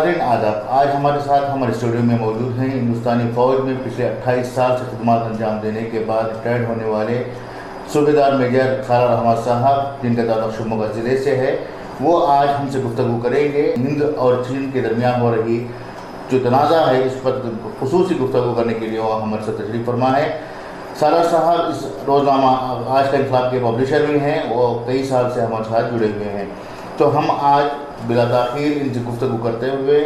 नाज़रीन आदाब। आज हमारे साथ हमारे स्टूडियो में मौजूद हैं हिंदुस्तानी फ़ौज में पिछले 28 साल से खिदमत अंजाम देने के बाद रिटायर्ड होने वाले सूबेदार मेजर सालार अहमद साहब, जिनका ताल्लुक शिवमोगा ज़िले से है। वो आज हमसे गुफ्तगू करेंगे। हिंद और चीन के दरमियान हो रही जो तनाज़ा है, इस पर खुसूसी गुफ्तगू करने के लिए वो हमारे साथ तशरीफ़ फरमा है। सालार साहब इस रोज़नामा आज का इंकलाब के पब्लिशर भी हैं। वो कई साल से हमारे साथ जुड़े हुए हैं। तो हम आज बिला ताख़ीर इनसे गुफ्तगू करते हुए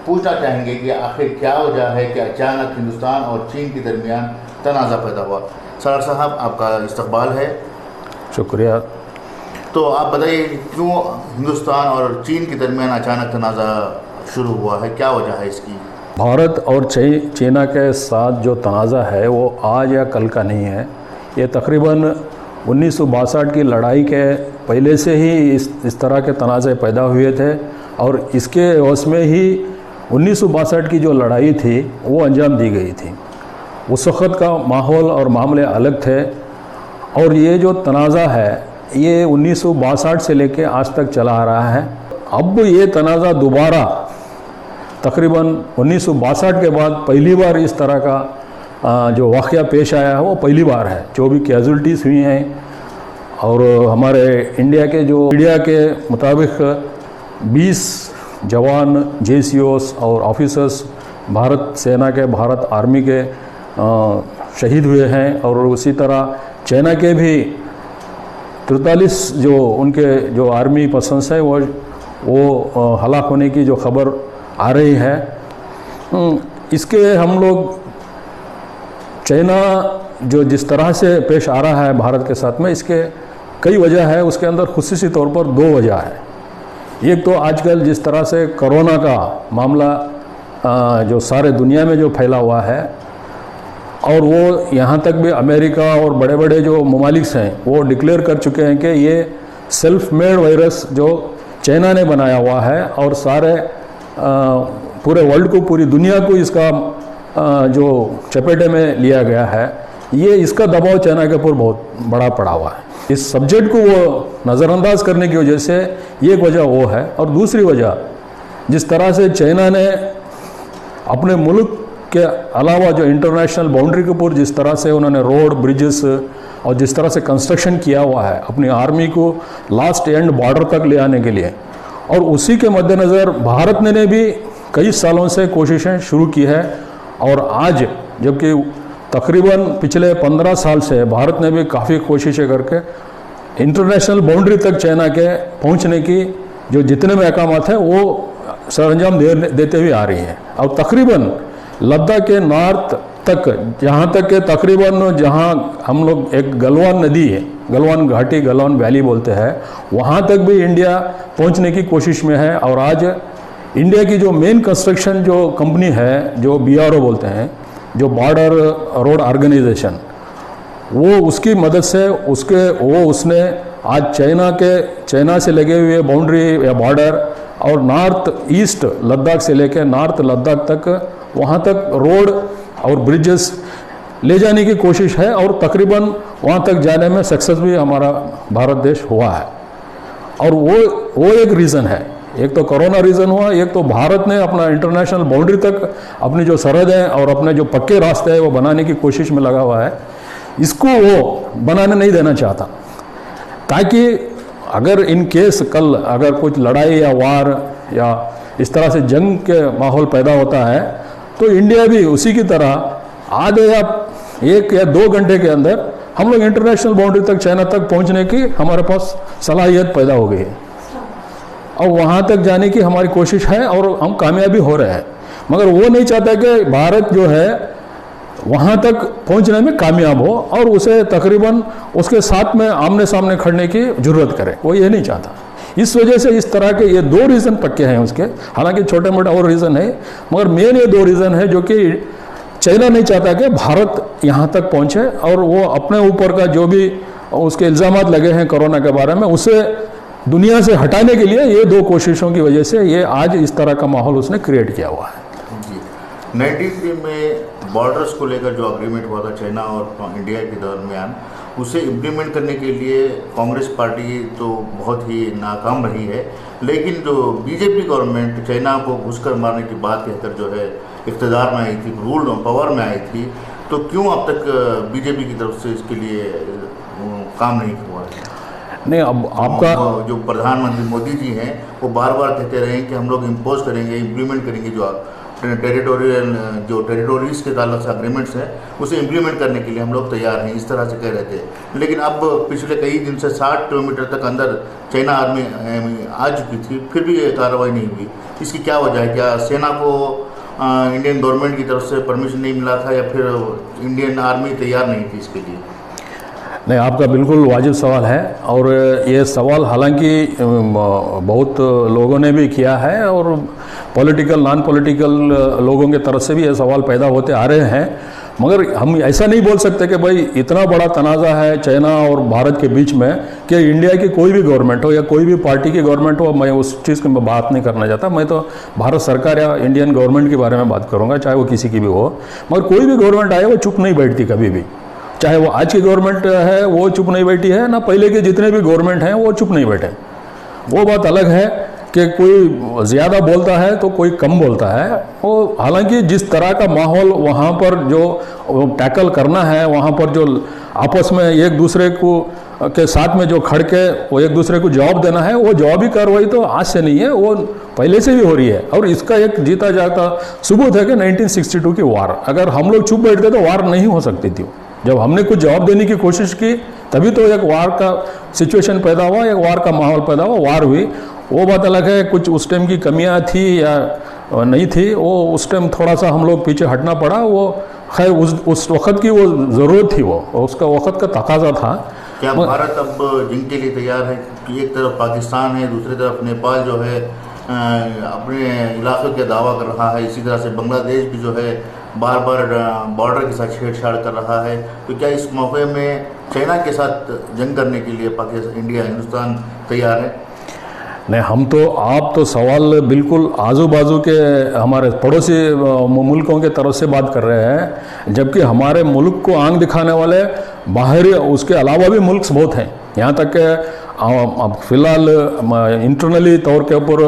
पूछना चाहेंगे कि आखिर क्या वजह है कि अचानक हिंदुस्तान और चीन के दरमियान तनाज़ा पैदा हुआ। सालार साहब, आपका इस्तकबाल है। शुक्रिया। तो आप बताइए क्यों हिंदुस्तान और चीन के दरमियान अचानक तनाज़ा शुरू हुआ है, क्या वजह है इसकी? भारत और चाइना के साथ जो तनाज़ा है वो आज या कल का नहीं है। ये तकरीबन 1962 की लड़ाई के पहले से ही इस तरह के तनाज़े पैदा हुए थे और इसके वश में ही 1962 की जो लड़ाई थी वो अंजाम दी गई थी। उस वक़्त का माहौल और मामले अलग थे और ये जो तनाज़ा है ये 1962 से लेके आज तक चला आ रहा है। अब ये तनाज़ा दोबारा तकरीबन 1962 के बाद पहली बार इस तरह का जो वाक़या पेश आया है वो पहली बार है। जो भी कैजुअल्टीज़ हुई हैं और हमारे इंडिया के जो मीडिया के मुताबिक 20 जवान JCOs और ऑफिसर्स भारत सेना के, भारत आर्मी के शहीद हुए हैं और उसी तरह चाइना के भी 43 जो उनके जो आर्मी पर्सन्स हैं वो हलाक होने की जो खबर आ रही है। इसके हम लोग चाइना जो जिस तरह से पेश आ रहा है भारत के साथ में, इसके कई वजह है। उसके अंदर खुसूसी तौर पर 2 वजह है। एक तो आजकल जिस तरह से कोरोना का मामला जो सारे दुनिया में जो फैला हुआ है और वो यहाँ तक भी अमेरिका और बड़े बड़े जो ममालिक हैं वो डिक्लेयर कर चुके हैं कि ये सेल्फ मेड वायरस जो चाइना ने बनाया हुआ है और सारे पूरे वर्ल्ड को, पूरी दुनिया को इसका जो चपेटे में लिया गया है, ये इसका दबाव चाइना के ऊपर बहुत बड़ा पड़ा हुआ है। इस सब्जेक्ट को वो नज़रअंदाज करने की वजह से एक वजह वो है। और दूसरी वजह, जिस तरह से चाइना ने अपने मुल्क के अलावा जो इंटरनेशनल बाउंड्री के ऊपर जिस तरह से उन्होंने रोड, ब्रिजेस और जिस तरह से कंस्ट्रक्शन किया हुआ है अपनी आर्मी को लास्ट एंड बॉर्डर तक ले आने के लिए, और उसी के मद्देनज़र भारत ने भी कई सालों से कोशिशें शुरू की है। और आज जबकि तकरीबन पिछले 15 साल से भारत ने भी काफ़ी कोशिशें करके इंटरनेशनल बाउंड्री तक चाइना के पहुंचने की जो जितने महकामात हैं वो सरअंजाम देते हुए आ रही हैं। और तकरीबन लद्दाख के नॉर्थ तक, जहाँ तक के तकरीबन जहाँ हम लोग एक गलवान नदी है, गलवान घाटी, गलवान वैली बोलते हैं, वहाँ तक भी इंडिया पहुँचने की कोशिश में है। और आज इंडिया की जो मेन कंस्ट्रक्शन जो कंपनी है, जो BRO बोलते हैं, जो बॉर्डर रोड ऑर्गेनाइजेशन, वो उसकी मदद से उसने आज चाइना से लगे हुए बाउंड्री या बॉर्डर और नॉर्थ ईस्ट लद्दाख से लेकर नॉर्थ लद्दाख तक, वहाँ तक रोड और ब्रिजेस ले जाने की कोशिश है और तकरीबन वहाँ तक जाने में सक्सेस भी हमारा भारत देश हुआ है। और वो एक रीज़न है। एक तो कोरोना रीज़न हुआ, एक तो भारत ने अपना इंटरनेशनल बाउंड्री तक अपनी जो सरहदें और अपने जो पक्के रास्ते हैं वो बनाने की कोशिश में लगा हुआ है। इसको वो बनाने नहीं देना चाहता, ताकि अगर इन केस कल अगर कुछ लड़ाई या वार या इस तरह से जंग के माहौल पैदा होता है तो इंडिया भी उसी की तरह आधे या 1 या 2 घंटे के अंदर हम लोग इंटरनेशनल बाउंड्री तक, चाइना तक पहुंचने की हमारे पास सलाहियत पैदा हो गई है और वहाँ तक जाने की हमारी कोशिश है और हम कामयाबी हो रहे हैं। मगर वो नहीं चाहता कि भारत जो है वहाँ तक पहुँचने में कामयाब हो और उसे तकरीबन उसके साथ में आमने सामने खड़ने की ज़रूरत करे, वो ये नहीं चाहता। इस वजह से इस तरह के ये 2 रीज़न पक्के हैं उसके। हालांकि छोटे मोटे और रीज़न है, मगर मेन ये 2 रीज़न है जो कि चाइना नहीं चाहता कि भारत यहाँ तक पहुँचे और वो अपने ऊपर का जो भी उसके इल्ज़ामात लगे हैं कोरोना के बारे में, उसे दुनिया से हटाने के लिए ये 2 कोशिशों की वजह से ये आज इस तरह का माहौल उसने क्रिएट किया हुआ है। 93 में बॉर्डर्स को लेकर जो अग्रीमेंट हुआ था चाइना और इंडिया के दरमियान, उसे इम्प्लीमेंट करने के लिए कांग्रेस पार्टी तो बहुत ही नाकाम रही है। लेकिन जो बीजेपी गवर्नमेंट चाइना को घुसकर मारने की बात कहकर जो है इक़्तिदार में आई थी, रूल पावर में आई थी, तो क्यों अब तक बीजेपी की तरफ से इसके लिए काम नहीं हुआ है? नहीं, अब आपका जो प्रधानमंत्री मोदी जी हैं वो बार बार कहते रहे हैं कि हम लोग इम्पोज करेंगे, इम्प्लीमेंट करेंगे जो टेरिटोरीज के ताल्लुक से अग्रीमेंट्स हैं उसे इम्प्लीमेंट करने के लिए हम लोग तैयार हैं, इस तरह से कह रहे थे। लेकिन अब पिछले कई दिन से 60 किलोमीटर तक अंदर चाइना आर्मी आ चुकी थी, फिर भी ये कार्रवाई नहीं हुई। इसकी क्या वजह है? क्या सेना को इंडियन गवर्नमेंट की तरफ से परमिशन नहीं मिला था या फिर इंडियन आर्मी तैयार नहीं थी इसके लिए? नहीं, आपका बिल्कुल वाजिब सवाल है और ये सवाल हालांकि बहुत लोगों ने भी किया है और पॉलिटिकल नॉन पॉलिटिकल लोगों के तरफ से भी ये सवाल पैदा होते आ रहे हैं। मगर हम ऐसा नहीं बोल सकते कि भाई इतना बड़ा तनाज़ा है चाइना और भारत के बीच में कि इंडिया की कोई भी गवर्नमेंट हो या कोई भी पार्टी की गवर्नमेंट हो, मैं उस चीज़ की बात नहीं करना चाहता। मैं तो भारत सरकार या इंडियन गवर्नमेंट के बारे में बात करूँगा, चाहे वो किसी की भी हो। मगर कोई भी गवर्नमेंट आए वो चुप नहीं बैठती कभी भी, चाहे वो आज की गवर्नमेंट है वो चुप नहीं बैठी है, ना पहले के जितने भी गवर्नमेंट हैं वो चुप नहीं बैठे। वो बात अलग है कि कोई ज़्यादा बोलता है तो कोई कम बोलता है। वो हालांकि जिस तरह का माहौल वहाँ पर जो टैकल करना है, वहाँ पर जो आपस में एक दूसरे को के साथ में जो खड़ के वो एक दूसरे को जवाब देना है, वो जवाबी कार्रवाई तो आज से नहीं है, वो पहले से भी हो रही है। और इसका एक जीता जाता सबूत है कि 1962 की वार, अगर हम लोग चुप बैठते तो वार नहीं हो सकती थी। जब हमने कुछ जवाब देने की कोशिश की तभी तो एक वार का सिचुएशन पैदा हुआ, एक वार का माहौल पैदा हुआ, वार हुई। वो बात अलग है, कुछ उस टाइम की कमियां थी या नहीं थी, वो उस टाइम थोड़ा सा हम लोग पीछे हटना पड़ा। वो खैर उस वक्त की वो ज़रूरत थी, वो उसका वक्त का तकाजा था। क्या भारत अब जंग के लिए तैयार है? कि एक तरफ पाकिस्तान है, दूसरी तरफ नेपाल जो है अपने इलाके का दावा कर रहा है, इसी तरह से बांग्लादेश भी जो है बार बार बॉर्डर के साथ छेड़छाड़ कर रहा है। तो क्या इस मौके में चाइना के साथ जंग करने के लिए पाकिस्तान, इंडिया, हिंदुस्तान तैयार है? नहीं, हम तो आप तो सवाल बिल्कुल आजू बाजू के हमारे पड़ोसी मुल्कों के तरफ से बात कर रहे हैं, जबकि हमारे मुल्क को आंख दिखाने वाले बाहरी उसके अलावा भी मुल्क बहुत हैं। यहाँ तक कि फिलहाल इंटरनली तौर के ऊपर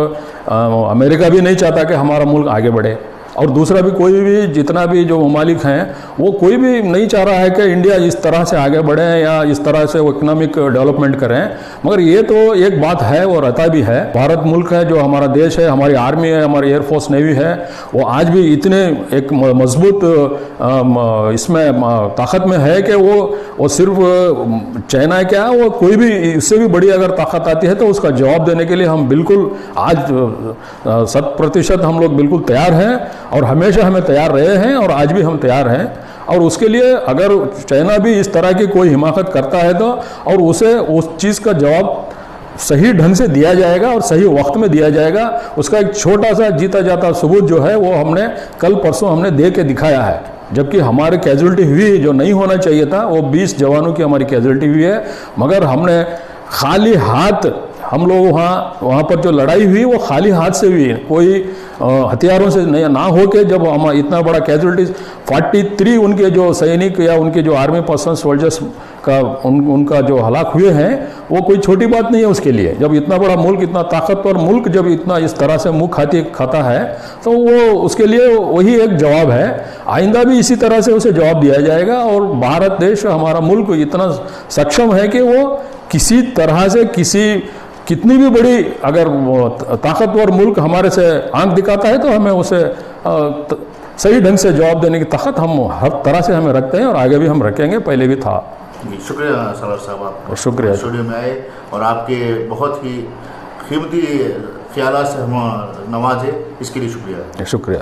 अमेरिका भी नहीं चाहता कि हमारा मुल्क आगे बढ़े, और दूसरा भी कोई भी जितना भी जो ममालिक हैं वो कोई भी नहीं चाह रहा है कि इंडिया इस तरह से आगे बढ़े या इस तरह से वो इकोनॉमिक डेवलपमेंट करें। मगर ये तो एक बात है, वो रहता भी है। भारत मुल्क है, जो हमारा देश है, हमारी आर्मी है, हमारी एयरफोर्स नेवी है, वो आज भी इतने एक मजबूत इसमें ताकत में है कि वो सिर्फ चाइना क्या, वो कोई भी इससे भी बड़ी अगर ताकत आती है तो उसका जवाब देने के लिए हम बिल्कुल आज 100% हम लोग बिल्कुल तैयार हैं और हमेशा हमें तैयार रहे हैं और आज भी हम तैयार हैं। और उसके लिए अगर चाइना भी इस तरह की कोई हिमाकत करता है तो और उसे उस चीज़ का जवाब सही ढंग से दिया जाएगा और सही वक्त में दिया जाएगा। उसका एक छोटा सा जीता जाता सबूत जो है वो हमने कल परसों हमने दे के दिखाया है। जबकि हमारे कैजुअलिटी हुई जो नहीं होना चाहिए था, वो 20 जवानों की हमारी कैजुअलिटी हुई है, मगर हमने खाली हाथ हम लोग वहाँ पर जो लड़ाई हुई वो खाली हाथ से हुई, कोई हथियारों से नहीं ना हो के। जब हम इतना बड़ा कैजुअलिटीज 43 उनके जो सैनिक या उनके जो आर्मी पर्सन सोल्जर्स का उनका जो हलाक हुए हैं, वो कोई छोटी बात नहीं है उसके लिए। जब इतना बड़ा मुल्क, इतना ताकतवर मुल्क जब इतना इस तरह से मुँह खाता है तो वो उसके लिए वही एक जवाब है। आइंदा भी इसी तरह से उसे जवाब दिया जाएगा। और भारत देश, हमारा मुल्क इतना सक्षम है कि वो किसी तरह से कितनी भी बड़ी अगर ताकतवर मुल्क हमारे से आंख दिखाता है तो हमें उसे सही ढंग से जवाब देने की ताकत हम हर तरह से हमें रखते हैं और आगे भी हम रखेंगे, पहले भी था। शुक्रिया सालार साहब, आपका शुक्रिया स्टूडियो में आए और आपके बहुत ही कीमती ख्यालात से हम नवाजे, इसके लिए शुक्रिया। शुक्रिया।